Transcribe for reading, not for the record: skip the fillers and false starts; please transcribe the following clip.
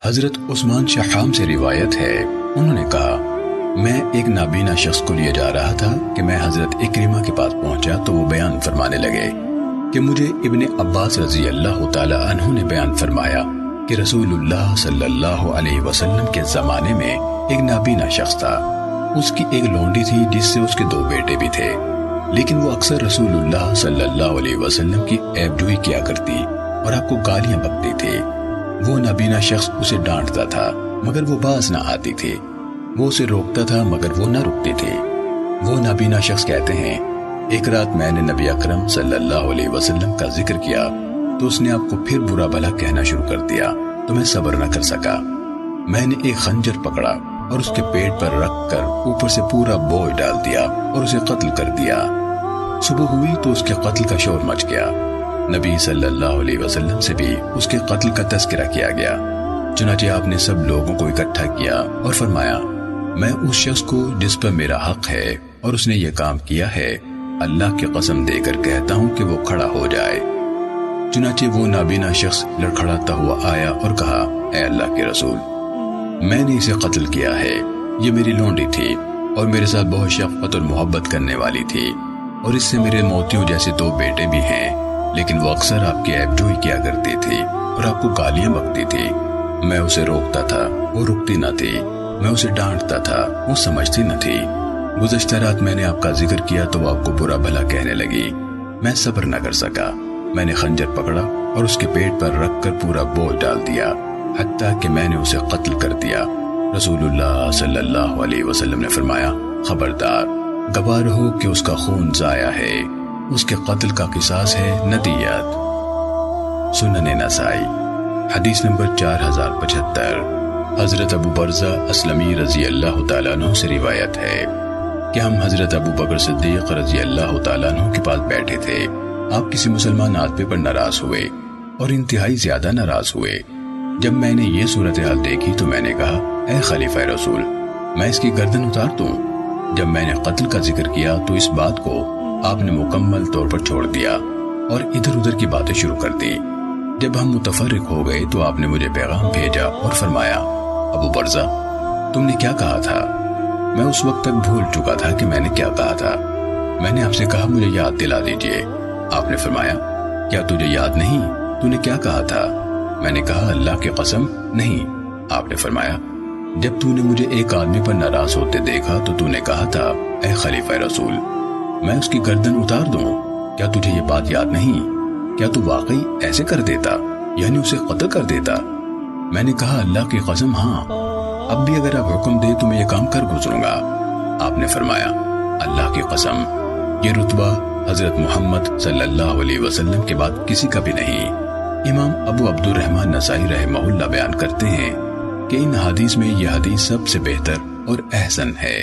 حضرت عثمان شحام سے روایت ہے، انہوں نے کہا میں ایک نابینا شخص کو لیے جا رہا تھا کہ میں حضرت اکرمہ کے پاس پہنچا تو وہ بیان فرمانے لگے کہ مجھے ابن عباس رضی اللہ تعالی عنہ نے بیان فرمایا کہ رسول اللہ صلی اللہ علیہ وسلم کے زمانے میں ایک نابینا شخص تھا۔ اس کی ایک لونڈی تھی جس سے اس کے 2 بیٹے بھی تھے، لیکن وہ اکثر رسول اللہ صلی اللہ علیہ وسلم کی عیب جوئی کیا کرتی اور آپ کو گالیاں بکتی تھی۔ وہ نابینا شخص اسے ڈانٹتا تھا مگر وہ باز نہ آتی تھی، وہ اسے روکتا تھا مگر وہ نہ رکتی تھی۔ وہ نابینا شخص کہتے ہیں ایک رات میں نے نبی اکرم صلی اللہ علیہ وسلم کا ذکر کیا تو اس نے آپ کو پھر برا بھلا کہنا شروع کر دیا تو میں صبر نہ کر سکا۔ میں نے ایک خنجر پکڑا اور اس کے پیٹ پر رکھ کر اوپر سے پورا بوجھ ڈال دیا اور اسے قتل کر دیا۔ صبح ہوئی تو اس کے قتل کا شور مچ گیا۔ نبی صلی اللہ علیہ وسلم سے بھی اس کے قتل کا تذکرہ کیا گیا۔ چنانچہ آپ نے سب لوگوں کو اکٹھا کیا اور فرمایا میں اس شخص کو جس پر میرا حق ہے اور اس نے یہ کام کیا ہے اللہ کی قسم دے کر کہتا ہوں کہ وہ کھڑا ہو جائے۔ چنانچہ وہ نابینا شخص لڑکھڑاتا ہوا آیا اور کہا اے اللہ کے رسول، میں نے اسے قتل کیا ہے، یہ میری لونڈی تھی اور میرے ساتھ بہت شفقت اور محبت کرنے والی تھی، اور اس سے میرے موتیوں جیسے 2 بیٹے بھی ہیں، لیکن وہ اکثر آپ کی عیب جوئی کیا کرتی تھی اور آپ کو گالیاں بکتی تھی۔ میں اسے روکتا تھا، وہ رکتی نہ تھی، میں اسے ڈانٹتا تھا، وہ سمجھتی نہ تھی۔ گزشتہ رات میں نے آپ کا ذکر کیا تو وہ آپ کو برا بھلا کہنے لگی، میں صبر نہ کر سکا، میں نے خنجر پکڑا اور اس کے پیٹ پر رکھ کر پورا بوجھ ڈال دیا، حتیٰ کہ میں نے اسے قتل کر دیا۔ رسول اللہ صلی اللہ علیہ وسلم نے فرمایا خبردار، گواہ رہو کہ اس کا خون ضائع ہے، اس کے قتل کا قصاص ہے ندیت۔ سنن نسائی حدیث نمبر 4075۔ حضرت ابو برزہ اسلمی رضی اللہ تعالیٰ عنہ سے روایت ہے کہ ہم حضرت ابو بکر صدیق رضی اللہ تعالیٰ عنہ کے پاس بیٹھے تھے۔ آپ کسی مسلمان آدمی پر ناراض ہوئے اور انتہائی زیادہ ناراض ہوئے۔ جب میں نے یہ صورتحال دیکھی تو میں نے کہا اے خلیفہ رسول، میں اس کی گردن اتار دوں۔ جب میں نے قتل کا ذکر کیا تو اس بات کو آپ نے مکمل طور پر چھوڑ دیا اور ادھر ادھر کی باتیں شروع کر دی۔ جب ہم متفرق ہو گئے تو آپ نے مجھے پیغام بھیجا اور فرمایا ابو برزہ تم نے کیا کہا تھا؟ میں اس وقت تک بھول چکا تھا کہ میں نے کیا کہا تھا۔ میں نے آپ سے کہا مجھے یاد دلا دیجئے۔ آپ نے فرمایا کیا تجھے یاد نہیں؟ تو نے کیا کہا تھا؟ میں نے کہا اللہ کی قسم نہیں۔ آپ نے فرمایا جب تو نے مجھے ایک آدمی پر ناراض ہوتے دیکھا تو تو نے کہا تھا اے خلیفہ رسول، میں اس کی گردن اتار دوں، کیا تجھے یہ بات یاد نہیں؟ کیا تو واقعی ایسے کر دیتا، یعنی اسے قتل کر دیتا؟ میں نے کہا اللہ کی قسم ہاں، اب بھی اگر آپ حکم دے تو میں یہ کام کر گزروں گا۔ آپ نے فرمایا اللہ کی قسم یہ رتبہ حضرت محمد صلی اللہ علیہ وسلم کے بعد کسی کا بھی نہیں۔ امام ابو عبد الرحمن نسائی رحمہ اللہ بیان کرتے ہیں کہ ان حدیث میں یہ حدیث سب سے بہتر اور احسن ہے۔